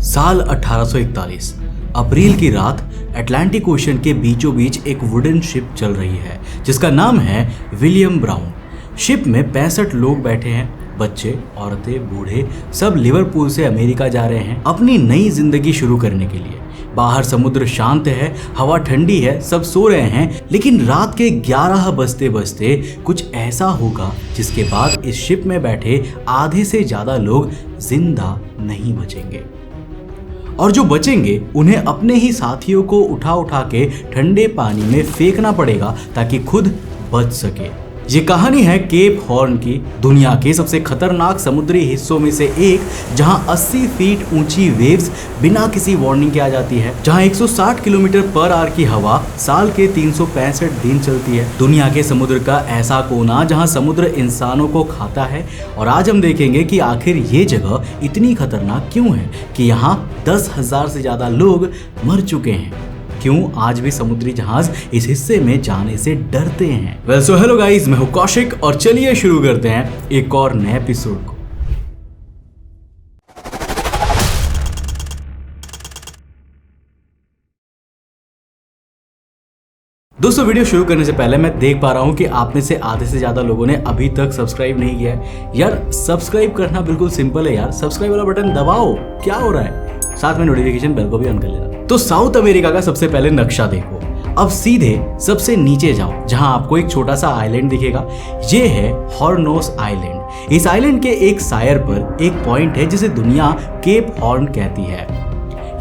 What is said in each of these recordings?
साल 1841 अप्रैल की रात अटलांटिक ओशन के बीचों बीच एक वुडन शिप चल रही है जिसका नाम है विलियम ब्राउन। शिप में 65 लोग बैठे हैं, बच्चे, औरतें, बूढ़े, सब लिवरपूल से अमेरिका जा रहे हैं अपनी नई जिंदगी शुरू करने के लिए। बाहर समुद्र शांत है, हवा ठंडी है, सब सो रहे हैं, लेकिन रात के 11 बजते बजते कुछ ऐसा होगा जिसके बाद इस शिप में बैठे आधे से ज्यादा लोग जिंदा नहीं बचेंगे और जो बचेंगे उन्हें अपने ही साथियों को उठा उठा के ठंडे पानी में फेंकना पड़ेगा ताकि खुद बच सके। ये कहानी है केप हॉर्न की, दुनिया के सबसे खतरनाक समुद्री हिस्सों में से एक, जहां 80 फीट ऊंची वेव्स बिना किसी वार्निंग के आ जाती है, जहां 160 किलोमीटर पर आवर की हवा साल के 365 दिन चलती है। दुनिया के समुद्र का ऐसा कोना जहां समुद्र इंसानों को खाता है। और आज हम देखेंगे कि आखिर ये जगह इतनी खतरनाक क्यों है कि यहाँ 10,000 से ज्यादा लोग मर चुके हैं। क्यों आज भी समुद्री जहाज इस हिस्से में जाने से डरते हैं। वेल सो हेलो गाइस, मैं हूं कौशिक और चलिए शुरू करते हैं एक और नए एपिसोड को। दोस्तों, वीडियो शुरू करने से पहले मैं देख पा रहा हूं कि आप में से आधे से ज्यादा लोगों ने अभी तक सब्सक्राइब नहीं किया है। यार सब्सक्राइब करना बिल्कुल सिंपल है यार, सब्सक्राइब वाला बटन दबाओ, क्या हो रहा है, साथ में नोटिफिकेशन बेल को भी ऑन कर लेना। तो साउथ अमेरिका का सबसे पहले नक्शा देखो। अब सीधे सबसे नीचे जाओ जहां आपको एक छोटा सा आइलैंड दिखेगा। ये है हॉर्नोस आइलैंड। इस आइलैंड के एक सायर पर एक पॉइंट है जिसे दुनिया केप हॉर्न कहती है।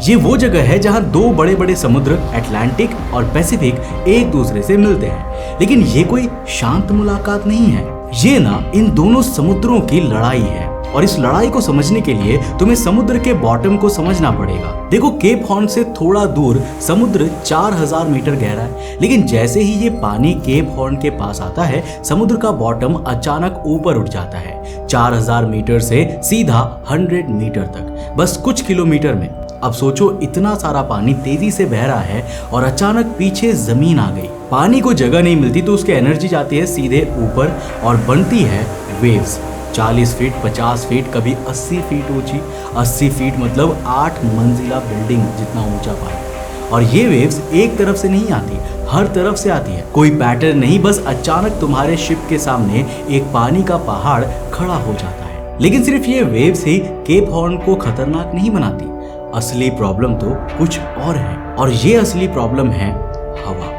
ये वो जगह है जहां दो बड़े बड़े समुद्र अटलांटिक और पैसिफिक एक दूसरे से मिलते हैं। लेकिन ये कोई शांत मुलाकात नहीं है, ये ना इन दोनों समुद्रों की लड़ाई है। और इस लड़ाई को समझने के लिए तुम्हें समुद्र के बॉटम को समझना पड़ेगा। देखो, केप हॉर्न से थोड़ा दूर समुद्र 4000 मीटर गहरा है, लेकिन जैसे ही ये पानी केप हॉर्न के पास आता है, समुद्र का बॉटम अचानक ऊपर उठ जाता है 4000 मीटर से सीधा 100 मीटर तक, बस कुछ किलोमीटर में। अब सोचो, इतना सारा पानी तेजी से बह रहा है और अचानक पीछे जमीन आ गई। पानी को जगह नहीं मिलती तो उसकी एनर्जी जाती है सीधे ऊपर और बनती है वेव्स। 40 फीट, 50 फीट, कभी 80 फीट ऊंची। 80 फीट मतलब 8 मंजिला बिल्डिंग जितना ऊंचा पानी। और ये वेव्स एक तरफ से नहीं आती, हर तरफ से आती है। कोई पैटर्न नहीं, बस अचानक तुम्हारे शिप के सामने एक पानी का पहाड़ खड़ा हो जाता है। लेकिन सिर्फ ये वेव्स ही केप हॉर्न को खतरनाक नहीं बनाती। असली प्रॉब्लम तो कुछ और है, और ये असली प्रॉब्लम है हवा।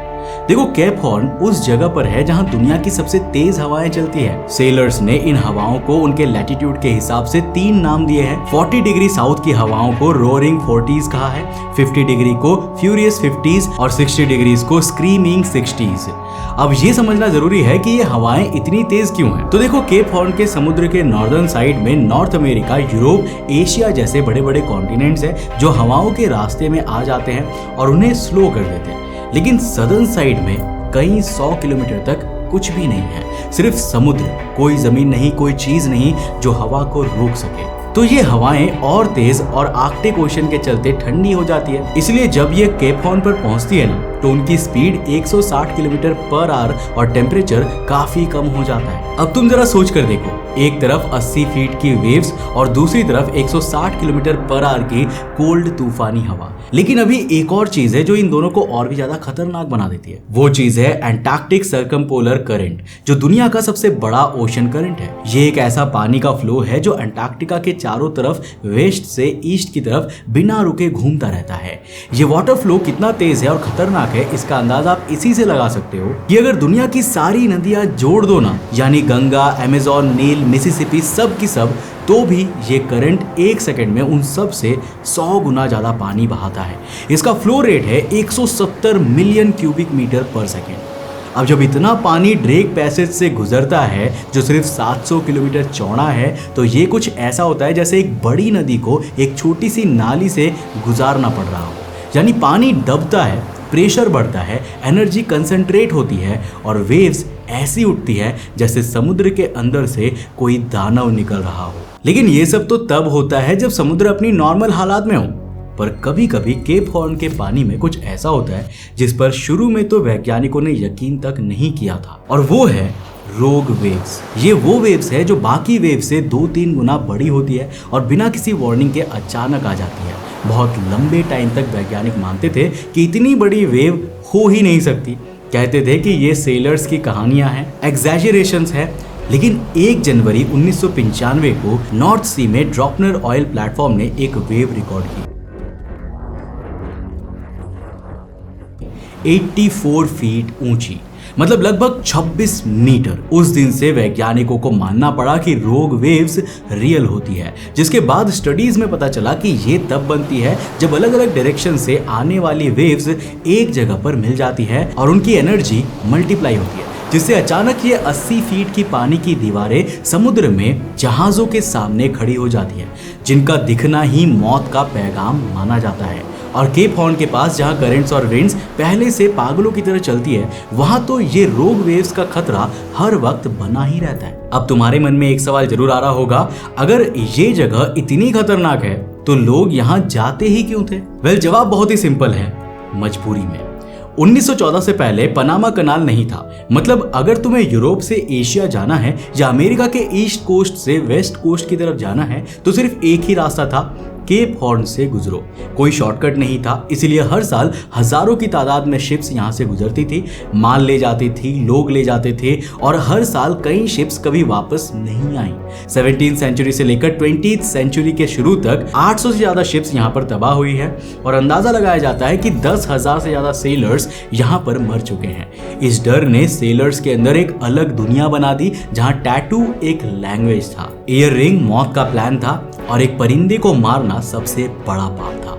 देखो, केप हॉर्न उस जगह पर है जहां दुनिया की सबसे तेज हवाएं चलती है। सेलर्स ने इन हवाओं को उनके लैटिट्यूड के हिसाब से 3 नाम दिए हैं। 40 डिग्री साउथ की हवाओं को रोअरिंग 40s कहा है, 50 डिग्री को फ्यूरियस 50s और 60 डिग्री को स्क्रीमिंग 60s। अब ये समझना जरूरी है कि ये हवाएं इतनी तेज क्यों हैं। तो देखो, केप हॉर्न के समुद्र के नॉर्दर्न साइड में नॉर्थ अमेरिका, यूरोप, एशिया जैसे बड़े बड़े कॉन्टिनेंट्स हैं जो हवाओं के रास्ते में आ जाते हैं और उन्हें स्लो कर देते हैं। लेकिन सदर्न साइड में कई 100 किलोमीटर तक कुछ भी नहीं है, सिर्फ समुद्र, कोई जमीन नहीं, कोई चीज नहीं जो हवा को रोक सके। तो ये हवाएं और तेज और आर्कटिक ओशन के चलते ठंडी हो जाती है। इसलिए जब ये केप हॉर्न पर पहुंचती है ना, तो उनकी स्पीड 160 किलोमीटर पर आवर और टेम्परेचर काफी कम हो जाता है। अब तुम जरा सोच कर देखो, एक तरफ 80 फीट की वेव्स और दूसरी तरफ 160 किलोमीटर पर आवर की कोल्ड तूफानी हवा। लेकिन अभी एक और चीज है जो इन दोनों को और भी ज्यादा खतरनाक बना देती है। वो चीज है एंटार्क्टिक सर्कमपोलर करंट, जो दुनिया का सबसे बड़ा ओशन करंट है। ये एक ऐसा पानी का फ्लो है जो अंटार्कटिका के चारों तरफ वेस्ट से ईस्ट की तरफ बिना रुके घूमता रहता है। ये वाटर फ्लो कितना तेज है और खतरनाक है, इसका अंदाजा आप इसी से लगा सकते हो कि अगर दुनिया की सारी नदियां जोड़ दो ना, यानी गंगा, अमेज़न, नील, मिसिसिपी, सब की सब, तो भी ये करंट 1 सेकंड में उन सब से 100 गुना ज्यादा पानी बहाता है। इसका फ्लो रेट है 170 मिलियन क्यूबिक मीटर पर सेकेंड। अब जब इतना पानी ड्रेक पैसेज से गुजरता है जो सिर्फ 700 किलोमीटर चौड़ा है, तो ये कुछ ऐसा होता है जैसे एक बड़ी नदी को एक छोटी सी नाली से गुजारना पड़ रहा हो। यानी पानी दबता है, प्रेशर बढ़ता है, एनर्जी कंसंट्रेट होती है और वेव्स ऐसी उठती है जैसे समुद्र के अंदर से कोई दानव निकल रहा हो। लेकिन ये सब तो तब होता है जब समुद्र अपनी नॉर्मल हालात में हो। पर कभी कभी केप हॉर्न के पानी में कुछ ऐसा होता है जिस पर शुरू में तो वैज्ञानिकों ने यकीन तक नहीं किया था, और वो है रोग वेव्स। ये वो वेव्स है जो बाकी वेव से 2-3 गुना बड़ी होती है और बिना किसी वार्निंग के अचानक आ जाती है। बहुत लंबे टाइम तक वैज्ञानिक मानते थे कि इतनी बड़ी वेव हो ही नहीं सकती। कहते थे कि ये सेलर्स की कहानियां हैं, एग्जैजरेशंस है। लेकिन 1 जनवरी 1995 को नॉर्थ सी में ड्रॉपनर ऑयल प्लेटफॉर्म ने एक वेव रिकॉर्ड की 84 फीट ऊंची, मतलब लगभग 26 मीटर। उस दिन से वैज्ञानिकों को मानना पड़ा कि रोग वेव्स रियल होती है, जिसके बाद स्टडीज में पता चला कि ये तब बनती है जब अलग अलग डायरेक्शन से आने वाली वेव्स एक जगह पर मिल जाती है और उनकी एनर्जी मल्टीप्लाई होती है, जिससे अचानक ये 80 फीट की पानी की दीवारें समुद्र में जहाजों के सामने खड़ी हो जाती है, जिनका दिखना ही मौत का पैगाम माना जाता है। और केप हॉर्न के पास जहां करंट्स और विंड्स पहले से पागलों की तरह चलती है, वहां तो ये रोग वेव्स का खतरा हर वक्त बना ही रहता है। अब तुम्हारे मन में एक सवाल जरूर आ रहा होगा, अगर ये जगह इतनी खतरनाक है तो लोग यहाँ जाते ही क्यों थे? वेल, जवाब बहुत ही सिंपल है, मजबूरी में। 1914 से पहले पनामा कनाल नहीं था। मतलब अगर तुम्हें यूरोप से एशिया जाना है या अमेरिका के ईस्ट कोस्ट से वेस्ट कोस्ट की तरफ जाना है तो सिर्फ एक ही रास्ता था, केप हॉर्न से गुजरो। कोई शॉर्टकट नहीं था, इसलिए हर साल हजारों की तादाद में शिप्स यहाँ से गुजरती थी, माल ले जाती थी, लोग ले जाते थे और हर साल कई शिप्स कभी वापस नहीं आई। 17th सेंचुरी से लेकर 20th सेंचुरी के शुरू तक 800 से ज्यादा शिप्स यहाँ पर तबाह हुई है और अंदाजा लगाया जाता है कि 10,000 से ज्यादा सेलर्स यहाँ पर मर चुके हैं। इस डर ने सेलर्स के अंदर एक अलग दुनिया बना दी, जहाँ टैटू एक लैंग्वेज था, ईयर रिंग मौत का प्लान था और एक परिंदे को मारना सबसे बड़ा पाप था।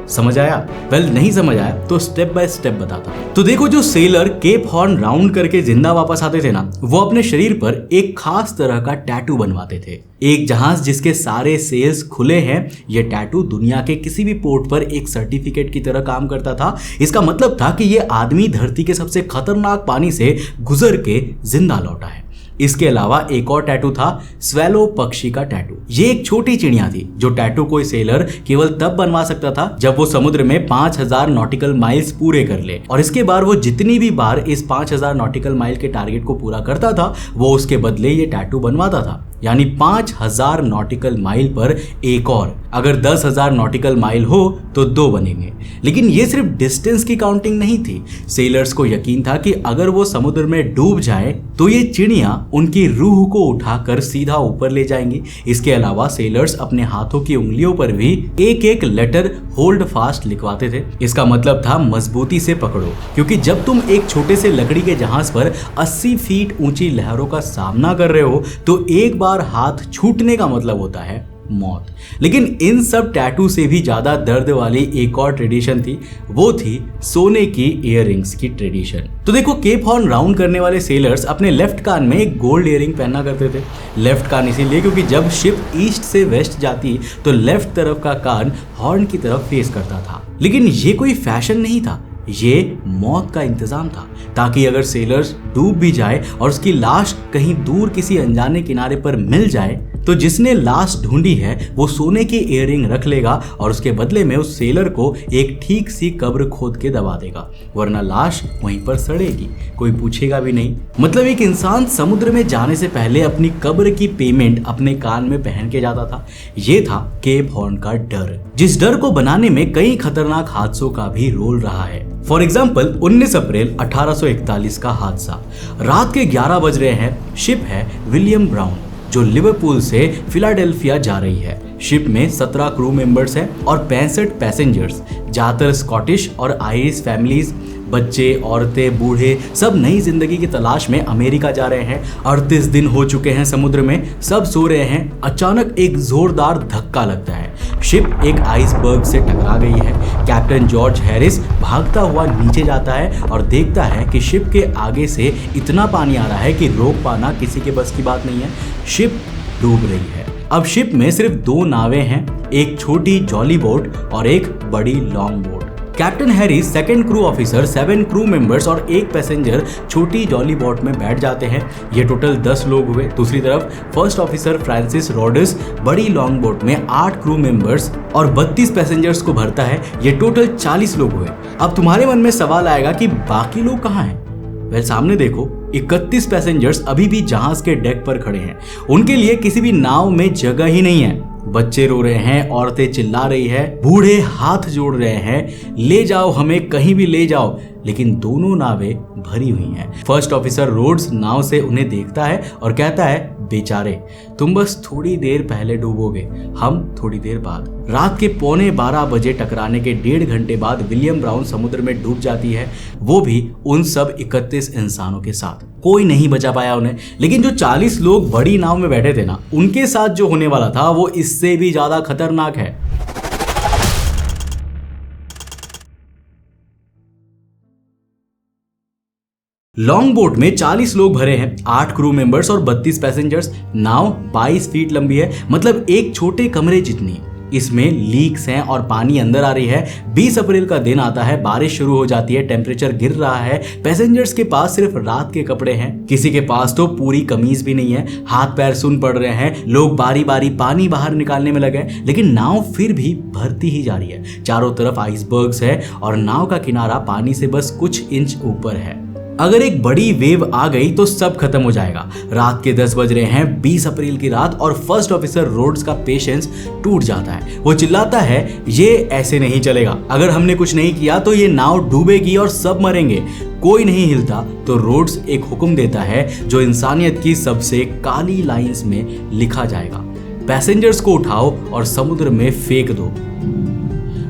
समझ आया? वेल, नहीं समझ आया तो स्टेप बाय स्टेप बताता हूं। तो देखो, जो सेलर केप हॉर्न राउंड करके जिंदा वापस आते थे ना, वो अपने शरीर पर एक खास तरह का टैटू बनवाते थे। एक जहाज जिसके सारे सेल्स खुले हैं, ये टैटू दुनिया के किसी भी पोर्ट पर एक सर्टिफिकेट की तरह काम करता था। इसका मतलब था कि ये आदमी धरती के सबसे खतरनाक पानी से गुजर के जिंदा लौटा है। इसके अलावा एक और टैटू था, स्वेलो पक्षी का टैटू। ये एक छोटी चिड़िया थी जो टैटू कोई सेलर केवल तब बनवा सकता था जब वो समुद्र में 5000 नॉटिकल माइल्स पूरे कर ले, और इसके बाद वो जितनी भी बार इस 5000 नॉटिकल माइल के टारगेट को पूरा करता था, वो उसके बदले ये टैटू बनवाता था। यानी 5000 नॉटिकल माइल पर एक और, अगर 10,000 नॉटिकल माइल हो तो 2 बनेंगे। लेकिन ये सिर्फ डिस्टेंस की काउंटिंग नहीं थी। सेलर्स को यकीन था कि अगर वो समुद्र में डूब जाए तो ये चिड़िया उनकी रूह को उठाकर सीधा ऊपर ले जाएंगी। इसके अलावा सेलर्स अपने हाथों की उंगलियों पर भी एक एक लेटर होल्ड फास्ट लिखवाते थे। इसका मतलब था मजबूती से पकड़ो, क्योंकि जब तुम एक छोटे से लकड़ी के जहाज पर 80 फीट ऊंची लहरों का सामना कर रहे हो तो एक बार हाथ छूटने का मतलब होता है मौत। लेकिन इन सब टैटू से भी ज्यादा दर्द वाली एक और ट्रेडिशन थी, वो थी सोने की इयररिंग्स की ट्रेडिशन। तो देखो, केप हॉर्न राउंड करने वाले सेलर्स अपने लेफ्ट कान में एक गोल्ड इयररिंग पहना करते थे। लेफ्ट कान इसीलिए क्योंकि जब शिप ईस्ट से वेस्ट जाती तो लेफ्ट तरफ का कान हॉर्न की तरफ फेस करता था। लेकिन ये कोई फैशन नहीं था, ये मौत का इंतजाम था, ताकि अगर सेलर्स डूब भी जाए और उसकी लाश कहीं दूर किसी अनजाने किनारे पर मिल जाए तो जिसने लाश ढूंढी है वो सोने की इयररिंग रख लेगा और उसके बदले में उस सेलर को एक ठीक सी कब्र खोद के दबा देगा, वरना लाश वहीं पर सड़ेगी, कोई पूछेगा भी नहीं। मतलब एक इंसान समुद्र में जाने से पहले अपनी कब्र की पेमेंट अपने कान में पहन के जाता था। ये था केप हॉर्न का डर, जिस डर को बनाने में कई खतरनाक हादसों का भी रोल रहा है। फॉर एग्जाम्पल 19 अप्रैल 1841 का हादसा। रात के 11 बज रहे हैं। शिप है विलियम ब्राउन जो लिवरपूल से फिलाडेल्फिया जा रही है। शिप में 17 क्रू मेंबर्स हैं और 65 पैसेंजर्स, ज्यादातर स्कॉटिश और आयरिश फैमिलीज। बच्चे, औरतें, बूढ़े सब नई जिंदगी की तलाश में अमेरिका जा रहे हैं। 38 दिन हो चुके हैं समुद्र में, सब सो रहे हैं। अचानक एक जोरदार धक्का लगता है। शिप एक आइसबर्ग से टकरा गई है। कैप्टन जॉर्ज हैरिस भागता हुआ नीचे जाता है और देखता है कि शिप के आगे से इतना पानी आ रहा है कि रोक पाना किसी के बस की बात नहीं है। शिप डूब रही है। अब शिप में सिर्फ 2 नावें हैं, एक छोटी जॉली बोट और एक बड़ी long boat. Captain Harris, second crew officer, 7 crew members और 1 पैसेंजर छोटी जॉली बोट में बैठ जाते हैं। ये टोटल 10 लोग हुए। दूसरी तरफ फर्स्ट ऑफिसर फ्रांसिस रोड्स बड़ी लॉन्ग बोट में 8 क्रू मेंबर्स और 32 पैसेंजर्स को भरता है। ये टोटल 40 लोग हुए। अब तुम्हारे मन में सवाल आएगा कि बाकी लोग कहाँ हैं? वेल, सामने देखो, 31 पैसेंजर्स अभी भी जहाज के डेक पर खड़े हैं। उनके लिए किसी भी नाव में जगह ही नहीं है। बच्चे रो रहे हैं, औरतें चिल्ला रही है, बूढ़े हाथ जोड़ रहे हैं, ले जाओ हमें, कहीं भी ले जाओ। लेकिन दोनों नावें भरी हुई हैं। फर्स्ट ऑफिसर रोड्स नाव से उन्हें देखता है और कहता है, बेचारे, तुम बस थोड़ी देर पहले डूबोगे, हम थोड़ी देर बाद। रात के 11:15 टकराने के 1.5 घंटे बाद विलियम ब्राउन समुद्र में डूब जाती है, वो भी उन सब 31 इंसानों के साथ। कोई नहीं बचा पाया उन्हें। लेकिन जो 40 लोग बड़ी नाव में बैठे थे ना, उनके साथ जो होने वाला था वो इससे भी ज्यादा खतरनाक है। लॉन्ग बोट में 40 लोग भरे हैं, 8 क्रू मेंबर्स और 32 पैसेंजर्स। नाव 22 फीट लंबी है, मतलब एक छोटे कमरे जितनी। इसमें लीक्स हैं और पानी अंदर आ रही है। 20 अप्रैल का दिन आता है, बारिश शुरू हो जाती है, टेम्परेचर गिर रहा है। पैसेंजर्स के पास सिर्फ रात के कपड़े हैं, किसी के पास तो पूरी कमीज भी नहीं है। हाथ पैर सुन पड़ रहे हैं, लोग बारी बारी पानी बाहर निकालने में लगे। लेकिन नाव फिर भी भरती ही जा रही है। चारों तरफ आइसबर्ग्स है और नाव का किनारा पानी से बस कुछ इंच ऊपर है। अगर एक बड़ी वेव आ गई तो सब खत्म हो जाएगा। रात के 10 बज रहे हैं, 20 अप्रैल की रात, और फर्स्ट ऑफिसर रोड्स का पेशेंस टूट जाता है। वो चिल्लाता है, ये ऐसे नहीं चलेगा, अगर हमने कुछ नहीं किया तो ये नाव डूबेगी और सब मरेंगे। कोई नहीं हिलता तो रोड्स एक हुक्म देता है जो इंसानियत की सबसे काली लाइंस में लिखा जाएगा, पैसेंजर्स को उठाओ और समुद्र में फेंक दो,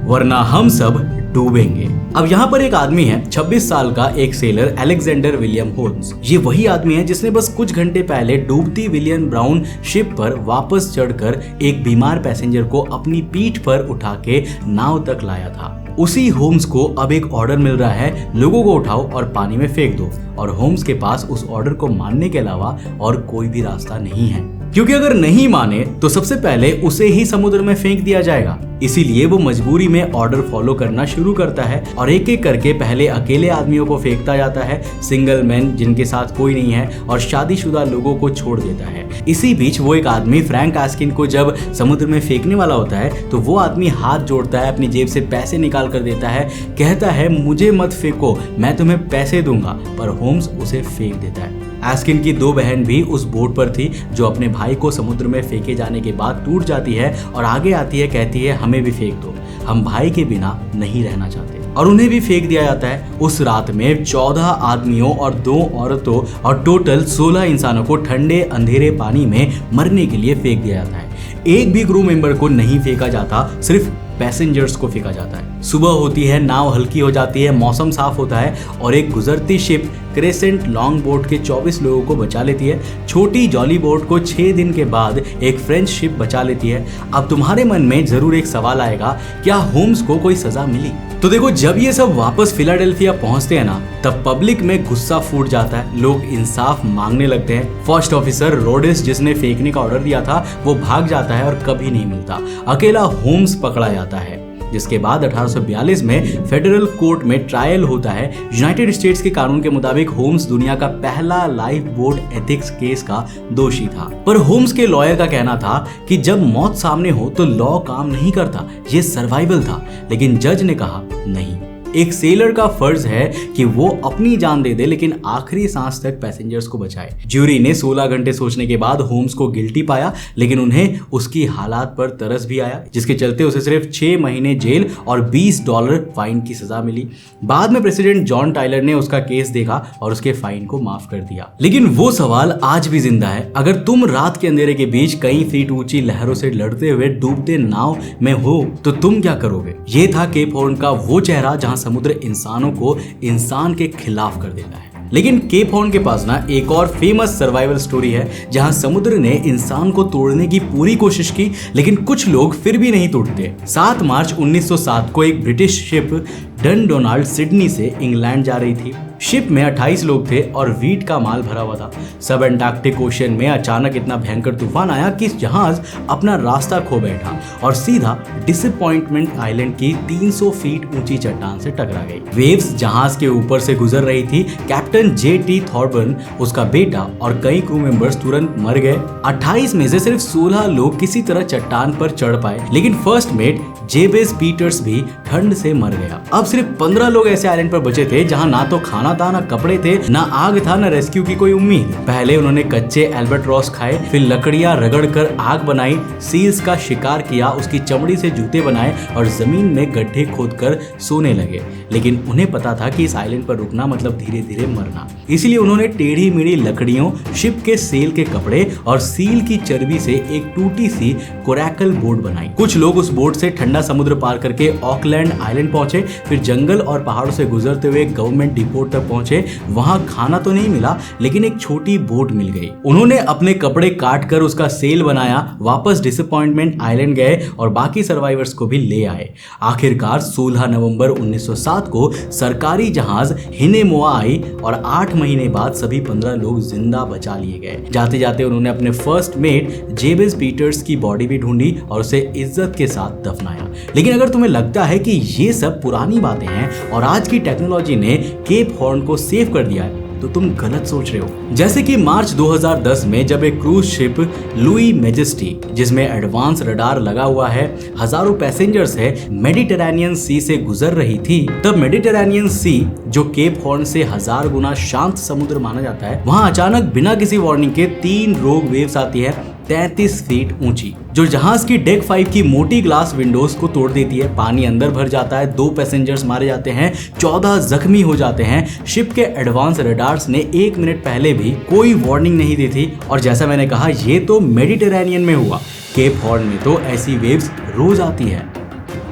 वरना हम सब डूबेंगे। अब यहाँ पर एक आदमी है, 26 साल का एक सेलर, अलेक्जेंडर विलियम होल्म्स। ये वही आदमी है जिसने बस कुछ घंटे पहले डूबती विलियम ब्राउन शिप पर वापस चढ़कर एक बीमार पैसेंजर को अपनी पीठ पर उठा के नाव तक लाया था। उसी होम्स को अब एक ऑर्डर मिल रहा है, लोगों को उठाओ और पानी में फेंक दो। और होम्स के पास उस ऑर्डर को मानने के अलावा और कोई भी रास्ता नहीं है, क्योंकि अगर नहीं माने तो सबसे पहले उसे ही समुद्र में फेंक दिया जाएगा। इसीलिए वो मजबूरी में ऑर्डर फॉलो करना शुरू करता है और एक एक करके पहले अकेले आदमियों को फेंकता जाता है, सिंगल मैन जिनके साथ कोई नहीं है, और शादीशुदा लोगों को छोड़ देता है। इसी बीच वो एक आदमी फ्रैंक आस्किन को जब समुद्र में फेंकने वाला होता है तो वो आदमी हाथ जोड़ता है, अपनी जेब से पैसे निकाल कर देता है, कहता है, मुझे मत फेंको, मैं तुम्हें पैसे दूंगा। पर होम्स उसे फेंक देता है। आस्किन की 2 बहन भी उस बोट पर थी जो अपने भाई को समुद्र में फेंके जाने के बाद टूट जाती है और आगे आती है, कहती है, हमें भी फेंक दो, हम भाई के बिना नहीं रहना चाहते। और उन्हें भी फेंक दिया जाता है। उस रात में 14 आदमियों और 2 औरतों और टोटल 16 इंसानों को ठंडे अंधेरे पानी में मरने के लिए फेंक दिया जाता है। एक भी क्रू मेंबर को नहीं फेंका जाता, सिर्फ पैसेंजर्स को फेंका जाता है। सुबह होती है, नाव हल्की हो जाती है, मौसम साफ होता है और एक गुजरती शिप क्रेसेंट लॉन्ग बोट के 24 लोगों को बचा लेती है। छोटी जॉली बोट को 6 दिन के बाद एक फ्रेंच शिप बचा लेती है। अब तुम्हारे मन में जरूर एक सवाल आएगा, क्या होम्स को कोई सजा मिली? तो देखो, जब ये सब वापस फिलाडेल्फिया पहुंचते हैं ना, तब पब्लिक में गुस्सा फूट जाता है, लोग इंसाफ मांगने लगते हैं। फर्स्ट ऑफिसर रोडिस, जिसने फेंकने का ऑर्डर दिया था, वो भाग जाता है और कभी नहीं मिलता। अकेला होम्स पकड़ा जाता है, जिसके बाद 1842 में फेडरल कोर्ट में ट्रायल होता है। यूनाइटेड स्टेट्स के कानून के मुताबिक होम्स दुनिया का पहला लाइफ बोट एथिक्स केस का दोषी था। पर होम्स के लॉयर का कहना था कि जब मौत सामने हो तो लॉ काम नहीं करता, ये सर्वाइवल था। लेकिन जज ने कहा, नहीं, एक सेलर का फर्ज है कि वो अपनी जान दे दे लेकिन आखिरी सांस तक पैसेंजर्स को बचाए। ज्यूरी ने 16 घंटे सोचने के बाद होम्स को गिल्टी पाया, लेकिन उन्हें उसकी हालात पर तरस भी आया, जिसके चलते उसे सिर्फ 6 महीने जेल और $20 फाइन की सजा मिली। बाद में प्रेसिडेंट जॉन टाइलर ने उसका केस देखा और उसके फाइन को माफ कर दिया। लेकिन वो सवाल आज भी जिंदा है, अगर तुम रात के अंधेरे के बीच कई फीट ऊंची लहरों से लड़ते हुए डूबते नाव में हो तो तुम क्या करोगे? ये था केप हॉर्न का वो चेहरा जहां समुद्र इंसानों को इंसान के खिलाफ कर देता है। लेकिन केप हॉर्न के पास ना एक और फेमस सर्वाइवल स्टोरी है, जहां समुद्र ने इंसान को तोड़ने की पूरी कोशिश की, लेकिन कुछ लोग फिर भी नहीं टूटते। 7 मार्च 1907 को एक ब्रिटिश शिप डनडोनाल्ड सिडनी से इंग्लैंड जा रही थी। शिप में 28 लोग थे और वीट का माल भरा हुआ था। सब अंटार्कटिक ओशन में अचानक इतना भयंकर तूफान आया कि जहाज अपना रास्ता खो बैठा और सीधा डिसअपॉइंटमेंट आइलैंड की 300 फीट ऊंची चट्टान से टकरा गई। वेव्स जहाज के ऊपर से गुजर रही थी। Captain J.T. थॉर्बर्न, उसका बेटा और कई क्रू मेंबर्स तुरंत मर गए। 28 में से सिर्फ 16 लोग किसी तरह चट्टान पर चढ़ पाए, लेकिन फर्स्ट मेट जेबेस पीटर्स भी ठंड से मर गया। अब सिर्फ 15 लोग ऐसे आइलैंड पर बचे थे जहां ना तो खाना खाना था, ना कपड़े थे, ना आग था, ना रेस्क्यू की कोई उम्मीद। पहले उन्होंने कच्चे एल्बाट्रॉस खाए, फिर लकड़ियां रगड़कर आग बनाई, सील्स का शिकार किया, उसकी चमड़ी से जूते बनाए और जमीन में गड्ढे खोदकर सोने लगे। लेकिन उन्हें पता था कि इस आइलैंड पर रुकना मतलब धीरे धीरे मरना। इसलिए उन्होंने टेढ़ी मेढ़ी लकड़ियों, शिप के सेल के कपड़े और सील की चर्बी से एक टूटी सी कोरैकल बोट बनाई। कुछ लोग उस बोट से ठंडा समुद्र पार करके ऑकलैंड आइलैंड पहुंचे, फिर जंगल और पहाड़ों से गुजरते हुए गवर्नमेंट डिपोट तक पहुंचे। वहां खाना तो नहीं मिला, लेकिन एक छोटी बोट मिल गई। उन्होंने अपने कपड़े काट कर उसका सेल बनाया, वापस डिसअपॉइंटमेंट आइलैंड गए और बाकी सर्वाइवर्स को भी ले आए। आखिरकार 16 नवंबर 1907 को सरकारी जहाज हिनेमोआ आई और 8 महीने बाद सभी 15 लोग जिंदा बचा लिए गए। जाते जाते उन्होंने अपने फर्स्ट मेट जेबेस पीटर्स की बॉडी भी ढूंढी और उसे इज्जत के साथ दफनाया। लेकिन अगर तुम्हें लगता है कि ये सब पुरानी बातें हैं और आज की टेक्नोलॉजी ने केप हॉर्न को सेव कर दिया है, तो तुम गलत सोच रहे हो। जैसे कि मार्च 2010 में जब एक क्रूज शिप लुई मेजेस्टी, जिसमें एडवांस रडार लगा हुआ है, हजारों पैसेंजर्स है, मेडिटेरेनियन सी से गुजर रही थी, तब मेडिटेरेनियन सी, जो केप हॉर्न से 1000 गुना शांत समुद्र माना जाता है, वहां अचानक बिना किसी वार्निंग के 3 रोग वेव्स आती है 33 फीट ऊंची, जो जहाज की डेक 5 की मोटी ग्लास विंडोज को तोड़ देती है। पानी अंदर भर जाता है, 2 पैसेंजर्स मारे जाते हैं, 14 जख्मी हो जाते हैं। शिप के एडवांस रडार्स ने 1 मिनट पहले भी कोई वार्निंग नहीं दी थी। और जैसा मैंने कहा, ये तो मेडिटेरेनियन में हुआ। केप हॉर्न में तो ऐसी वेव्स रोज आती है।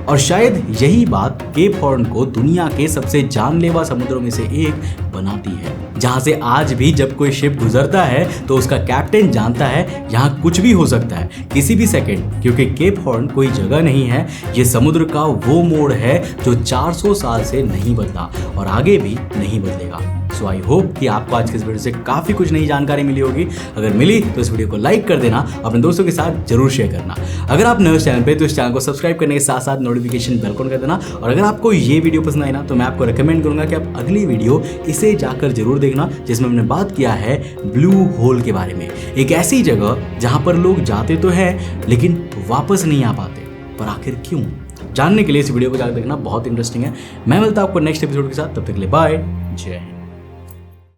और शायद यही बात केप हॉर्न को दुनिया के सबसे जानलेवा समुद्रों में से एक बनाती है, जहां से आज भी जब कोई शिप गुजरता है तो उसका कैप्टन जानता है यहाँ कुछ भी हो सकता है किसी भी सेकंड, क्योंकि केप हॉर्न कोई जगह नहीं है, ये समुद्र का वो मोड़ है जो 400 साल से नहीं बदला और आगे भी नहीं बदलेगा। सो आई होप कि आपको आज के इस वीडियो से काफी कुछ नई जानकारी मिली होगी। अगर मिली तो इस वीडियो को लाइक कर देना, अपने दोस्तों के साथ जरूर शेयर करना। अगर आप नए चैनल पे तो इस चैनल को सब्सक्राइब करने के साथ साथ नोटिफिकेशन बेल ऑन कर देना। और अगर आपको ये वीडियो पसंद आई ना, तो मैं आपको रिकमेंड करूंगा कि आप अगली वीडियो इसे जाकर जरूर देखना, जिसमें हमने बात किया है ब्लू होल के बारे में। एक ऐसी जगह जहां पर लोग जाते तो हैं लेकिन वापस नहीं आ पाते, पर आखिर क्यों? जानने के लिए इस वीडियो को जाकर देखना, बहुत इंटरेस्टिंग है। मैं मिलता हूं आपको नेक्स्ट एपिसोड के साथ, तब तक के लिए बाय, जय हिंद।